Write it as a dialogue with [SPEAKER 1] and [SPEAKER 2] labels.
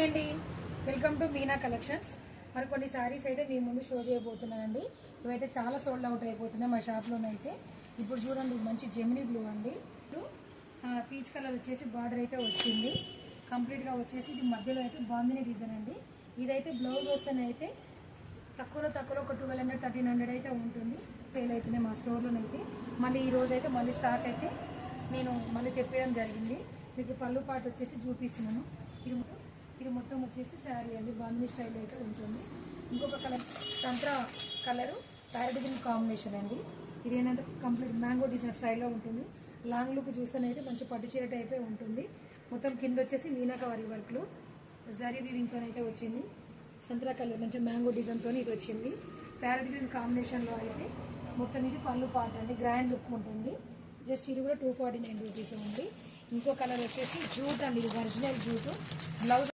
[SPEAKER 1] అండి, welcome to Meena collections. మరి కొన్ని శారీస్ అయితే మీ ముందు షో చేయబోతున్నానండి. ఇవైతే చాలా సోల్డ్ అవుట్ అయిపోతున్నాయి మా షాప్లోనైతే. ఇప్పుడు చూడండి, మంచి జెమినీ బ్లూ అండి. పీచ్ కలర్ వచ్చేసి బార్డర్ అయితే వచ్చింది. కంప్లీట్గా వచ్చేసి ఇది మధ్యలో అయితే బాందిని డిజైన్ అండి. ఇదైతే బ్లౌజ్ వస్తేనైతే తక్కువలో ఒక 1200 1300 అయితే ఉంటుంది. సేల్ అవుతున్నాయి మా స్టోర్లోనైతే. మళ్ళీ ఈ రోజు అయితే మళ్ళీ స్టాక్ అయితే నేను మళ్ళీ తెప్పేయడం జరిగింది. మీకు పళ్ళు పాటు వచ్చేసి చూపిస్తున్నాను. ఇది మొత్తం వచ్చేసి శారీ అండి, బాందిని స్టైల్ అయితే ఉంటుంది. ఇంకొక కలర్ సంత్రా కలరు ప్యారెట్ గ్రీన్ కాంబినేషన్ అండి. ఇది ఏంటంటే కంప్లీట్ మ్యాంగో డిజైన్ స్టైల్లో ఉంటుంది. లాంగ్ లుక్ చూస్తేనైతే మంచి పట్టు చీర టైపే ఉంటుంది. మొత్తం కింద వచ్చేసి మీనాకవరి వర్క్లు జరీ వీవింగ్తో అయితే వచ్చింది. సంత్రా కలర్ మంచి మ్యాంగో డిజైన్తో ఇది వచ్చింది. ప్యారెట్ గ్రీన్ కాంబినేషన్లో అయితే మొత్తం ఇది పళ్ళు పాట అండి, గ్రాండ్ లుక్ ఉంటుంది. జస్ట్ ఇది కూడా 249 రూపీస్ ఉంది. ఇంకో కలర్ వచ్చేసి జూట్ అండి, ఇది ఒరిజినల్ జూట్. బ్లౌజ్